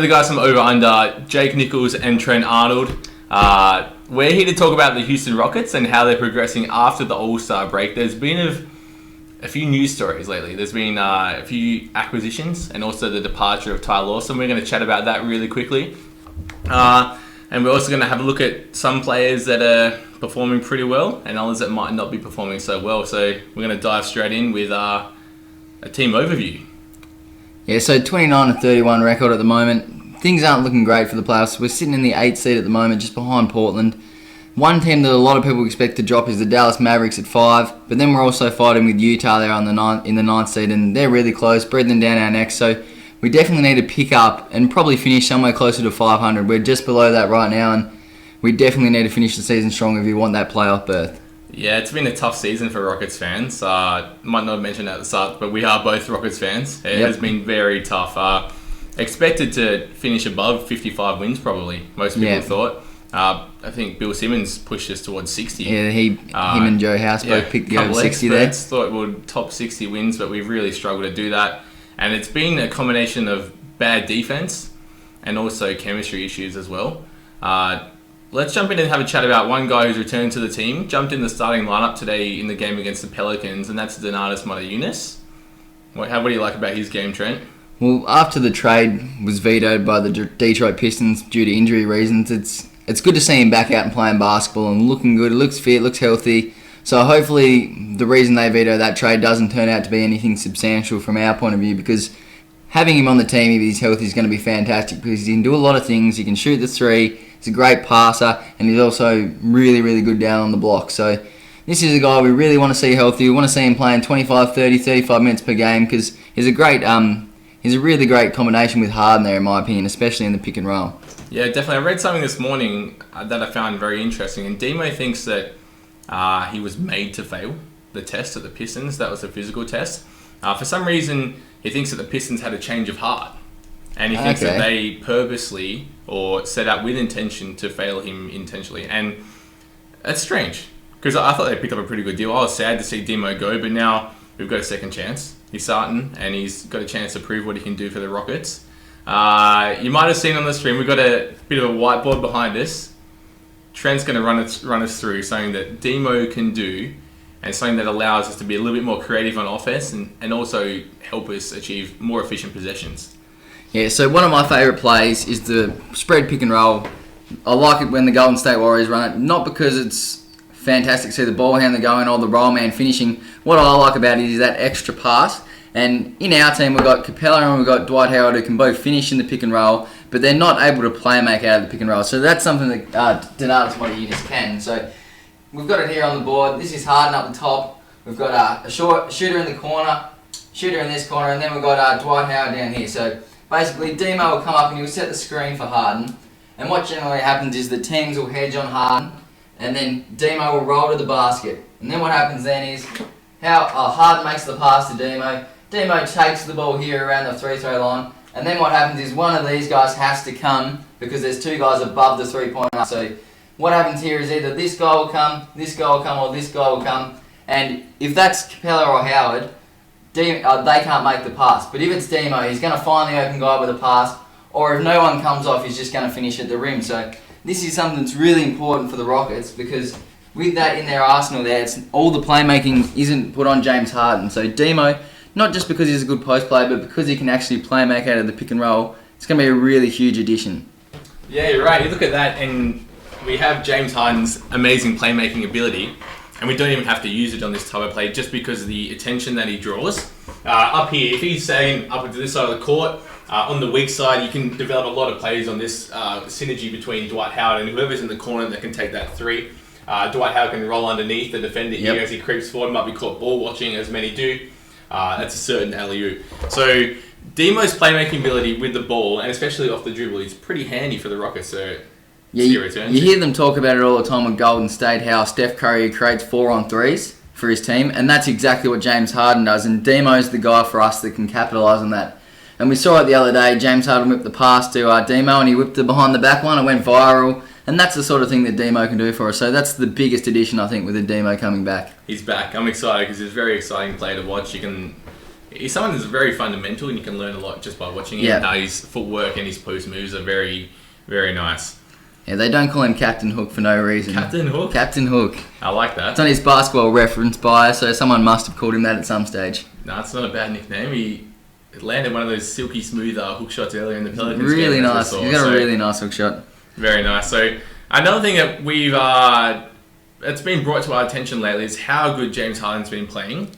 The guys from Over Under, Jake Nichols and Trent Arnold. We're here to talk about the Houston Rockets and how they're progressing after the All-Star break. There's been a few news stories lately. There's been a few acquisitions and also the departure of Ty Lawson. We're going to chat about that really quickly. And we're also going to have a look at some players that are performing pretty well and others that might not be performing so well. So we're going to dive straight in with a team overview. Yeah, so 29-31 record at the moment. Things aren't looking great for the playoffs. We're sitting in the 8th seed at the moment, just behind Portland. One team that a lot of people expect to drop is the Dallas Mavericks at 5, but then we're also fighting with Utah there in the 9th seed, and they're really close, breathing down our necks. So we definitely need to pick up and probably finish somewhere closer to 500. We're just below that right now, and we definitely need to finish the season strong if we want that playoff berth. Yeah, it's been a tough season for Rockets fans. Might not have mentioned at the start, but we are both Rockets fans. It has been very tough. Expected to finish above 55 wins, probably. Most people thought. I think Bill Simmons pushed us towards 60. Yeah, him and Joe House both picked the over 60 there. Thought we would top 60 wins, but we've really struggled to do that. And it's been a combination of bad defense and also chemistry issues as well. Let's jump in and have a chat about one guy who's returned to the team. Jumped in the starting lineup today in the game against the Pelicans, and that's Motiejunas. What do you like about his game, Trent? Well, after the trade was vetoed by the Detroit Pistons due to injury reasons, it's good to see him back out and playing basketball and looking good. He looks fit, looks healthy. So hopefully the reason they veto that trade doesn't turn out to be anything substantial from our point of view, because having him on the team if he's healthy is going to be fantastic, because he can do a lot of things. He can shoot the three. He's a great passer, and he's also really, really good down on the block. So this is a guy we really want to see healthy. We want to see him playing 25, 30, 35 minutes per game, because he's a really great combination with Harden there, in my opinion, especially in the pick and roll. Yeah, definitely. I read something this morning that I found very interesting, and Demo thinks that he was made to fail the test at the Pistons. That was a physical test. For some reason, he thinks that the Pistons had a change of heart. And he thinks that they purposely or set out with intention to fail him intentionally. And that's strange, because I thought they picked up a pretty good deal. I was sad to see Demo go, but now we've got a second chance. He's starting, and he's got a chance to prove what he can do for the Rockets. You might have seen on the stream, we've got a bit of a whiteboard behind us. Trent's going to run us through something that Demo can do, and something that allows us to be a little bit more creative on offense and also help us achieve more efficient possessions. Yeah, so one of my favourite plays is the spread pick and roll. I like it when the Golden State Warriors run it, not because it's fantastic to see the ball handler going or the roll man finishing. What I like about it is that extra pass. And in our team, we've got Capella and we've got Dwight Howard, who can both finish in the pick and roll, but they're not able to play make out of the pick and roll. So that's something that Motiejunas can. So we've got it here on the board. This is Harden up the top. We've got a shooter in the corner, shooter in this corner, and then we've got Dwight Howard down here. So basically, Demo will come up and he'll set the screen for Harden. And what generally happens is the teams will hedge on Harden, and then Demo will roll to the basket. And then what happens then is Harden makes the pass to Demo. Demo takes the ball here around the free throw line. And then what happens is one of these guys has to come, because there's two guys above the three-point line. So what happens here is either this guy will come, or this guy will come. And if that's Capella or Howard, they can't make the pass. But if it's Demo, he's going to find the open guy with a pass, or if no one comes off, he's just going to finish at the rim. So this is something that's really important for the Rockets, because with that in their arsenal there, all the playmaking isn't put on James Harden. So Demo, not just because he's a good post player, but because he can actually play make out of the pick and roll, it's going to be a really huge addition. Yeah, you're right. You look at that, and we have James Harden's amazing playmaking ability, and we don't even have to use it on this type of play just because of the attention that he draws. Up here, if he's saying up to this side of the court, on the weak side, you can develop a lot of plays on this synergy between Dwight Howard and whoever's in the corner that can take that three. Dwight Howard can roll underneath the defender here as he creeps forward, might be caught ball watching, as many do. That's a certain alley-oop. So Demo's playmaking ability with the ball, and especially off the dribble, is pretty handy for the Rockets. So you hear them talk about it all the time with Golden State, how Steph Curry creates 4-on-3s for his team, and that's exactly what James Harden does, and Demo's the guy for us that can capitalise on that. And we saw it the other day, James Harden whipped the pass to Demo, and he whipped it behind the back line, it went viral, and that's the sort of thing that Demo can do for us. So that's the biggest addition, I think, with the Demo coming back. He's back. I'm excited because he's a very exciting player to watch. You can he's someone who's very fundamental, and you can learn a lot just by watching him. Yeah. His footwork and his post moves are very, very nice. Yeah, they don't call him Captain Hook for no reason. Captain Hook? Captain Hook. I like that. It's on his basketball reference bio, so someone must have called him that at some stage. No, it's not a bad nickname. He landed one of those silky smooth hook shots earlier in the Pelicans Really game. nice. He's got a really nice hook shot. Very nice. So another thing that we've it's been brought to our attention lately is how good James Harden's been playing,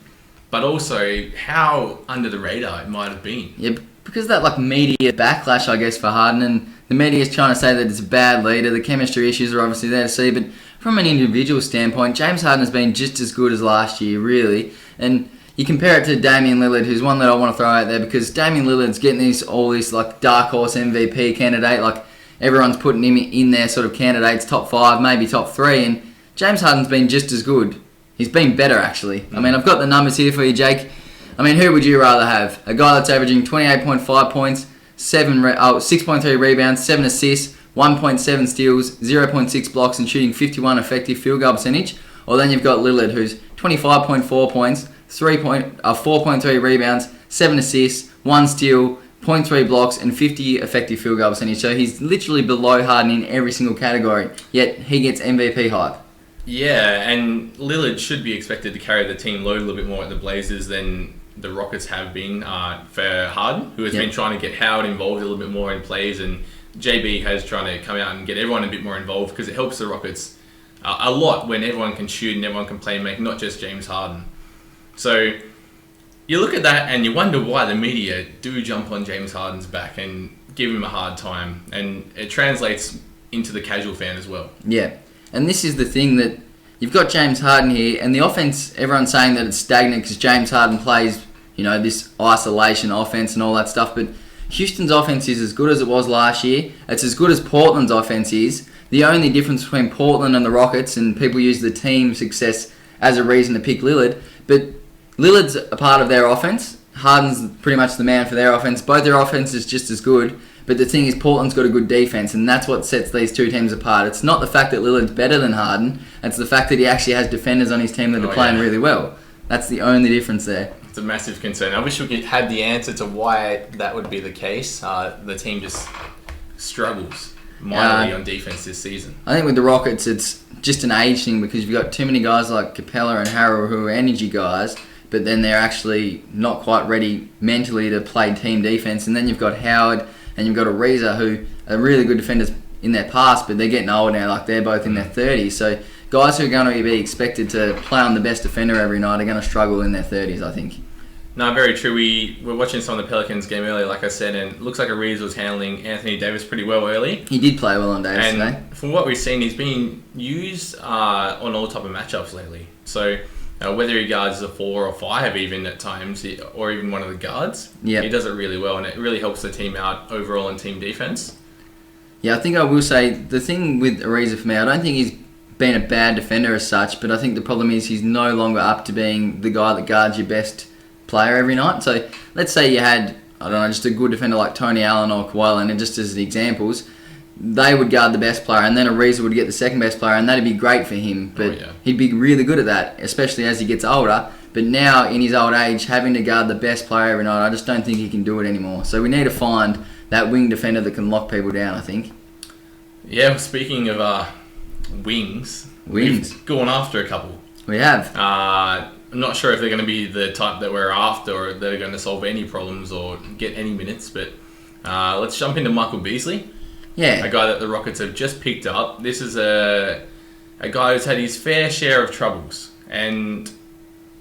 but also how under the radar it might have been. Yeah, because of that like media backlash, I guess, for Harden, and the media is trying to say that it's a bad leader. The chemistry issues are obviously there to see, but from an individual standpoint, James Harden has been just as good as last year, really. And you compare it to Damian Lillard, who's one that I want to throw out there, because Damian Lillard's getting all this like dark horse MVP candidate, like everyone's putting him in their sort of candidates, top 5, maybe top 3, and James Harden's been just as good. He's been better, actually. I mean, I've got the numbers here for you, Jake. I mean, who would you rather have? A guy that's averaging 28.5 points, 6.3 rebounds, 7 assists, 1.7 steals, 0.6 blocks, and shooting 51 effective field goal percentage? Or then you've got Lillard, who's 25.4 points, 4.3 rebounds, 7 assists, 1 steal, 0.3 blocks, and 50 effective field goal percentage. So he's literally below Harden in every single category, yet he gets MVP hype. Yeah, and Lillard should be expected to carry the team load a little bit more at the Blazers than the Rockets have been for Harden, who has been trying to get Howard involved a little bit more in plays, and JB has trying to come out and get everyone a bit more involved because it helps the Rockets a lot when everyone can shoot and everyone can play and make, not just James Harden. So you look at that and you wonder why the media do jump on James Harden's back and give him a hard time, and it translates into the casual fan as well. Yeah, and this is the thing that you've got James Harden here, and the offense, everyone's saying that it's stagnant because James Harden plays, this isolation offense and all that stuff, but Houston's offense is as good as it was last year. It's as good as Portland's offense is. The only difference between Portland and the Rockets, and people use the team success as a reason to pick Lillard, but Lillard's a part of their offense. Harden's pretty much the man for their offense. Both their offense is just as good, but the thing is Portland's got a good defense, and that's what sets these two teams apart. It's not the fact that Lillard's better than Harden, it's the fact that he actually has defenders on his team that are playing really well. That's the only difference there. It's a massive concern. I wish we had the answer to why that would be the case. The team just struggles mightily on defense this season. I think with the Rockets, it's just an age thing because you've got too many guys like Capella and Harrell who are energy guys, but then they're actually not quite ready mentally to play team defense. And then you've got Howard and you've got Ariza, who are really good defenders in their past, but they're getting old now. Like, they're both in their 30s. So guys who are going to be expected to play on the best defender every night are going to struggle in their 30s, I think. No, very true. We were watching some of the Pelicans game earlier, like I said, and it looks like Ariza was handling Anthony Davis pretty well early. He did play well on Davis today. From what we've seen, he's been used on all type of matchups lately. So whether he guards a 4 or 5 even at times, or even one of the guards, he does it really well, and it really helps the team out overall in team defense. Yeah, I think I will say, the thing with Ariza for me, I don't think he's been a bad defender as such, but I think the problem is he's no longer up to being the guy that guards your best player every night. So let's say you had, I don't know, just a good defender like Tony Allen or Kawhi Leonard, just as the examples, they would guard the best player, and then Ariza would get the second best player, and that'd be great for him. But he'd be really good at that, especially as he gets older. But now, in his old age, having to guard the best player every night, I just don't think he can do it anymore. So we need to find that wing defender that can lock people down, I think. Yeah, well, speaking of wings, we've gone after a couple. We have. I'm not sure if they're going to be the type that we're after, or they're going to solve any problems or get any minutes, but let's jump into Michael Beasley. Yeah. A guy that the Rockets have just picked up. This is a guy who's had his fair share of troubles. And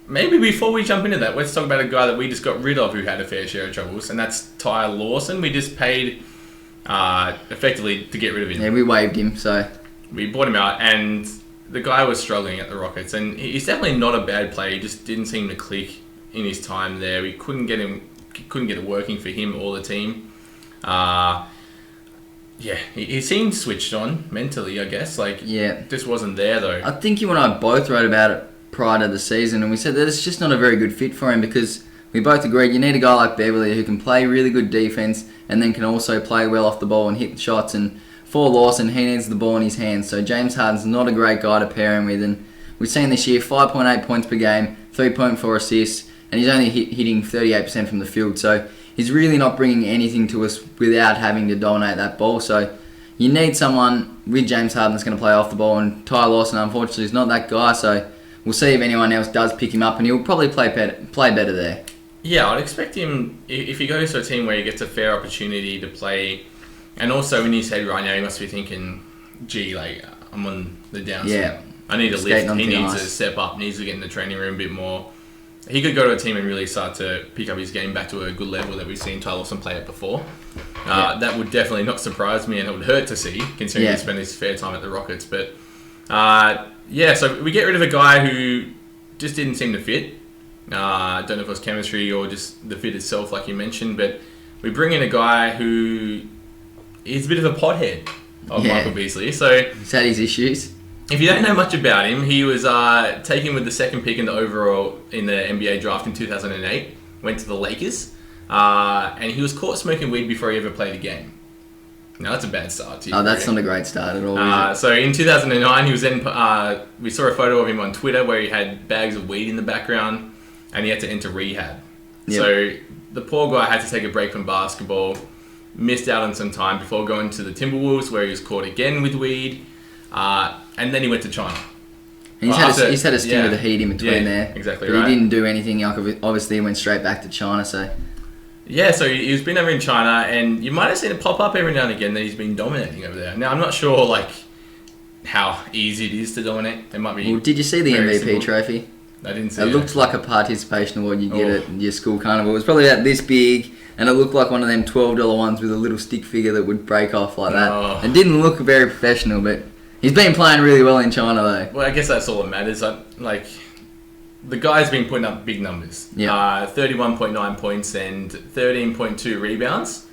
maybe before we jump into that, let's talk about a guy that we just got rid of who had a fair share of troubles, and that's Ty Lawson. We just paid effectively to get rid of him. Yeah, we waived him, so we bought him out, and the guy was struggling at the Rockets, and he's definitely not a bad player. He just didn't seem to click in his time there. We couldn't get it working for him or the team. He seemed switched on mentally, I guess. Just wasn't there though. I think you and I both wrote about it prior to the season, and we said that it's just not a very good fit for him because we both agreed you need a guy like Beverly who can play really good defense and then can also play well off the ball and hit shots. And for Lawson, he needs the ball in his hands. So James Harden's not a great guy to pair him with. And we've seen this year 5.8 points per game, 3.4 assists, and he's only hitting 38% from the field. So he's really not bringing anything to us without having to dominate that ball. So you need someone with James Harden that's going to play off the ball, and Ty Lawson, unfortunately, is not that guy. So we'll see if anyone else does pick him up, and he'll probably play better there. Yeah, I'd expect him, if he goes to a team where he gets a fair opportunity to play, and also in his head right now, he must be thinking, gee, like, I'm on the downside. Yeah. I need a lift. He needs to step up, needs to get in the training room a bit more. He could go to a team and really start to pick up his game back to a good level that we've seen Ty Lawson play at before. That would definitely not surprise me, and it would hurt to see, considering he spent his fair time at the Rockets. But, so we get rid of a guy who just didn't seem to fit. I don't know if it was chemistry or just the fit itself, like you mentioned, but we bring in a guy who is a bit of a pothead of Michael Beasley. So he's had his issues. If you don't know much about him, he was taken with the second pick in the overall in the NBA draft in 2008. Went to the Lakers, and he was caught smoking weed before he ever played a game. Now that's a bad start. That's not a great start at all. So in 2009, he was then. We saw a photo of him on Twitter where he had bags of weed in the background, and he had to enter rehab. Yep. So the poor guy had to take a break from basketball, missed out on some time before going to the Timberwolves, where he was caught again with weed, and then he went to China. And he's had a stint with the Heat in between there. Exactly but right. He didn't do anything. Obviously, he went straight back to China. So so he's been over in China, and you might have seen it pop up every now and again that he's been dominating over there. Now, I'm not sure how easy it is to dominate. It might be. Well, did you see the MVP trophy? I didn't see it. It looked like a participation award you get at your school carnival. It was probably about this big, and it looked like one of them $12 ones with a little stick figure that would break off like that. It didn't look very professional, but he's been playing really well in China though. Well, I guess that's all that matters. The guy's been putting up big numbers. 31.9 points and 13.2 rebounds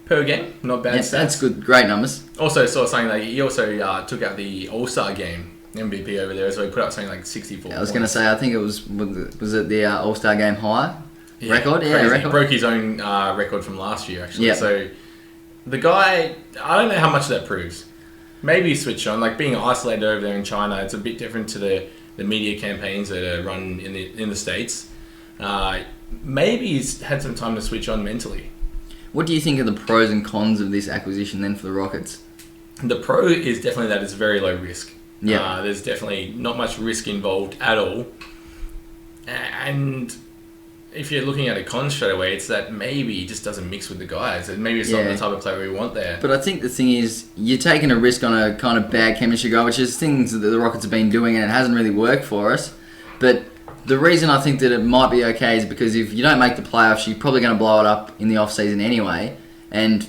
per game. Not bad stats. That's good. Great numbers. Also saw something he also took out the All-Star game MVP over there, so he put up something like 64 I was going to say, I think it was it the All-Star game high record? Yeah, record. He broke his own record from last year, actually. Yep. So the guy, I don't know how much that proves. Maybe he switched on. Being isolated over there in China, it's a bit different to the media campaigns that are run in the States. Maybe he's had some time to switch on mentally. What do you think are the pros and cons of this acquisition then for the Rockets? The pro is definitely that it's very low risk. Yeah. There's definitely not much risk involved at all. And if you're looking at a con straight away, it's that maybe he just doesn't mix with the guys. And maybe it's not the type of player we want there. But I think the thing is, you're taking a risk on a kind of bad chemistry guy, which is things that the Rockets have been doing, and it hasn't really worked for us. But the reason I think that it might be okay is because if you don't make the playoffs, you're probably going to blow it up in the off-season anyway. And,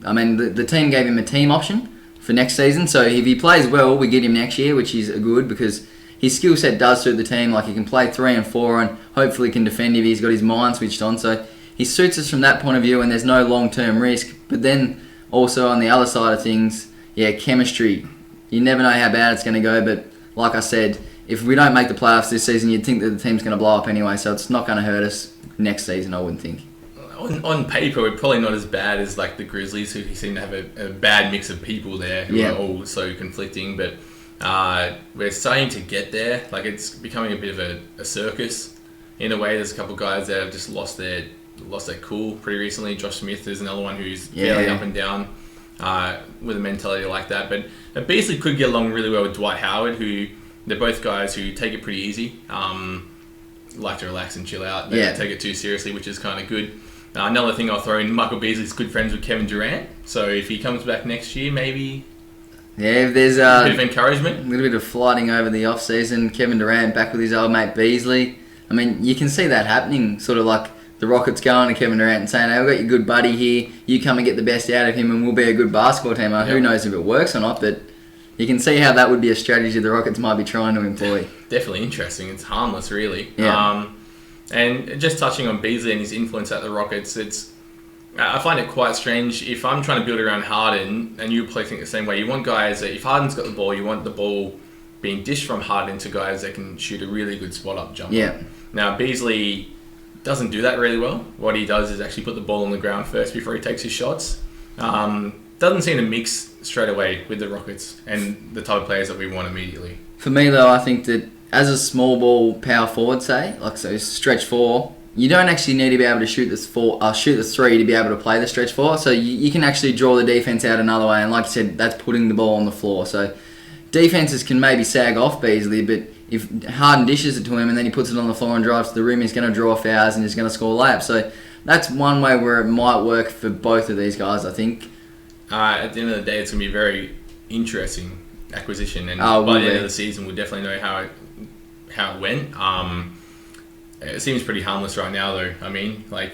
I mean, the team gave him a team option for next season, so if he plays well, we get him next year, which is good because his skill set does suit the team. He can play 3 and 4 and hopefully can defend if he's got his mind switched on. So he suits us from that point of view, and there's no long-term risk. But then also on the other side of things, chemistry. You never know how bad it's going to go, but like I said, if we don't make the playoffs this season, you'd think that the team's going to blow up anyway, so it's not going to hurt us next season, I wouldn't think. On paper, we're probably not as bad as the Grizzlies, who seem to have a bad mix of people there who are all so conflicting. But we're starting to get there. It's becoming a bit of a circus in a way. There's a couple of guys that have just lost their cool pretty recently. Josh Smith is another one who's fairly up and down with a mentality like that. But Beasley could get along really well with Dwight Howard, who they're both guys who take it pretty easy. Like to relax and chill out. They don't take it too seriously, which is kind of good. Another thing I'll throw in, Michael Beasley's good friends with Kevin Durant. So if he comes back next year, maybe if there's a bit of encouragement. A little bit of flighting over the off-season. Kevin Durant back with his old mate Beasley. I mean, you can see that happening, sort of like the Rockets going to Kevin Durant and saying, hey, we've got your good buddy here. You come and get the best out of him and we'll be a good basketball team. Who knows if it works or not, but you can see how that would be a strategy the Rockets might be trying to employ. Definitely interesting. It's harmless, really. Yeah. And just touching on Beasley and his influence at the Rockets, I find it quite strange. If I'm trying to build around Harden, and you probably think the same way, you want guys that if Harden's got the ball, you want the ball being dished from Harden to guys that can shoot a really good spot-up jumper. Yeah. Now, Beasley doesn't do that really well. What he does is actually put the ball on the ground first before he takes his shots. Doesn't seem to mix straight away with the Rockets and the type of players that we want immediately. For me, though, I think that as a small ball power forward, say, like so stretch 4, you don't actually need to be able to shoot the 3 to be able to play the stretch 4. So you can actually draw the defense out another way, and like you said, that's putting the ball on the floor. So defenses can maybe sag off Beasley, but if Harden dishes it to him and then he puts it on the floor and drives to the rim, he's going to draw fouls and he's going to score layups. So that's one way where it might work for both of these guys, I think. At the end of the day, it's going to be a very interesting acquisition, and by the end of the season, we'll definitely know how it went. It seems pretty harmless right now, though. I mean, like,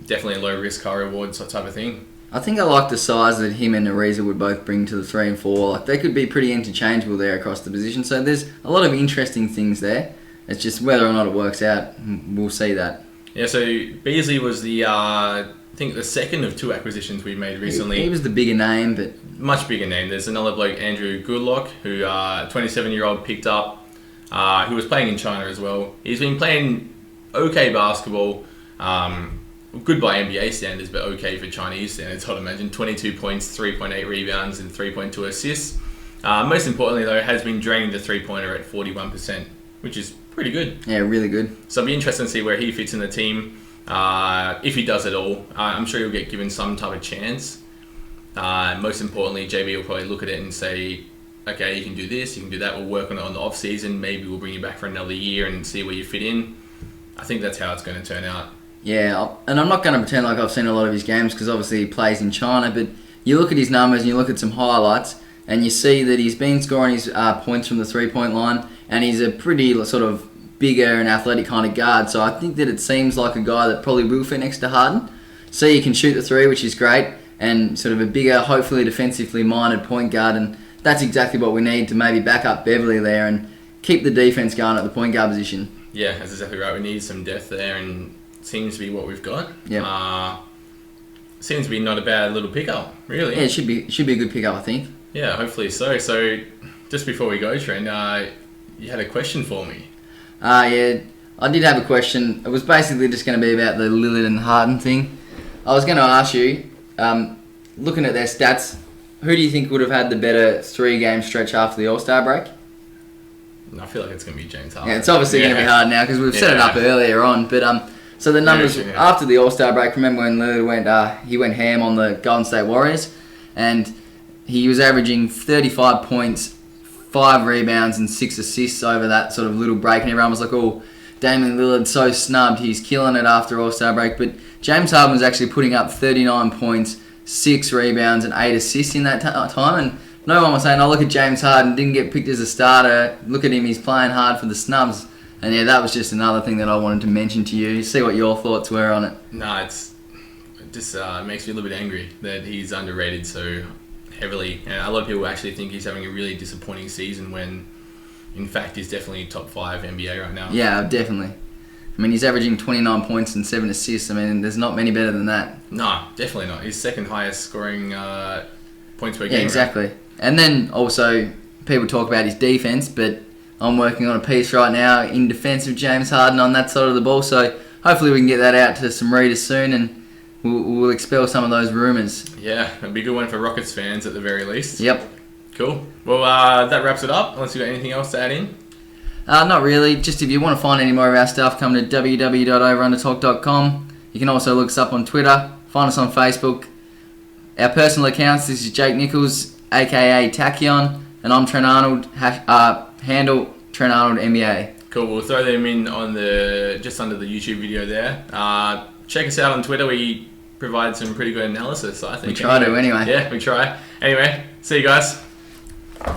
definitely a low risk, high reward sort of type of thing. I think I like the size that him and Ariza would both bring to the 3 and 4. Like, they could be pretty interchangeable there across the position. So there's a lot of interesting things there. It's just whether or not it works out, we'll see that. Yeah, so Beasley was I think the second of 2 acquisitions we made recently. He was the bigger name, but much bigger name. There's another bloke, Andrew Goudelock, who 27-year-old picked up, who was playing in China as well. He's been playing okay basketball, good by NBA standards, but okay for Chinese standards, I'd imagine. 22 points, 3.8 rebounds, and 3.2 assists. Most importantly, though, has been draining the three-pointer at 41%, which is pretty good. Yeah, really good. So it'll be interesting to see where he fits in the team, if he does at all. I'm sure he'll get given some type of chance. Most importantly, JB will probably look at it and say, okay, you can do this, you can do that, we'll work on it on the off-season, maybe we'll bring you back for another year and see where you fit in. I think that's how it's going to turn out. Yeah, and I'm not going to pretend like I've seen a lot of his games because obviously he plays in China, but you look at his numbers and you look at some highlights and you see that he's been scoring his points from the three-point line, and he's a pretty sort of bigger and athletic kind of guard, so I think that it seems like a guy that probably will fit next to Harden. So he can shoot the 3, which is great, and sort of a bigger, hopefully defensively minded point guard, and that's exactly what we need to maybe back up Beverly there and keep the defense going at the point guard position. Yeah, that's exactly right. We need some depth there, and it seems to be what we've got. Yeah. Seems to be not a bad little pickup, really. Yeah, it should be a good pickup, I think. Yeah, hopefully so. So, just before we go, Trent, you had a question for me. Yeah, I did have a question. It was basically just going to be about the Lillard and Harden thing. I was going to ask you, looking at their stats, who do you think would have had the better 3-game stretch after the All-Star break? I feel like it's going to be James Harden. Yeah, it's obviously going to be hard now because we've set it up earlier on. But so the numbers after the All-Star break, remember when Lillard went ham on the Golden State Warriors, and he was averaging 35 points, 5 rebounds and 6 assists over that sort of little break, and everyone was like, oh, Damian Lillard's so snubbed, he's killing it after All-Star break. But James Harden was actually putting up 39 points, 6 rebounds and 8 assists in that time, and no one was saying, oh, look at James Harden, didn't get picked as a starter, look at him, he's playing hard for the snubs. And yeah, that was just another thing that I wanted to mention to you, see what your thoughts were on it. No, it just makes me a little bit angry that he's underrated so heavily, and a lot of people actually think he's having a really disappointing season when in fact he's definitely top 5 NBA right now. Yeah, definitely. I mean, he's averaging 29 points and 7 assists. I mean, there's not many better than that. No, definitely not. He's second highest scoring points per game. Yeah, exactly. Right? And then also people talk about his defense, but I'm working on a piece right now in defense of James Harden on that side of the ball, so hopefully we can get that out to some readers soon and we'll expel some of those rumours. Yeah, it'll be a good one for Rockets fans at the very least. Yep. Cool. Well, that wraps it up, unless you've got anything else to add in. Not really. Just if you want to find any more of our stuff, come to www.overundertalk.com. You can also look us up on Twitter, find us on Facebook. Our personal accounts, this is Jake Nichols, aka Tachyon, and I'm Trent Arnold, handle Trent Arnold NBA. Cool, we'll throw them in on just under the YouTube video there. Check us out on Twitter, we provide some pretty good analysis, I think. We try to anyway. Yeah, we try. Anyway, see you guys.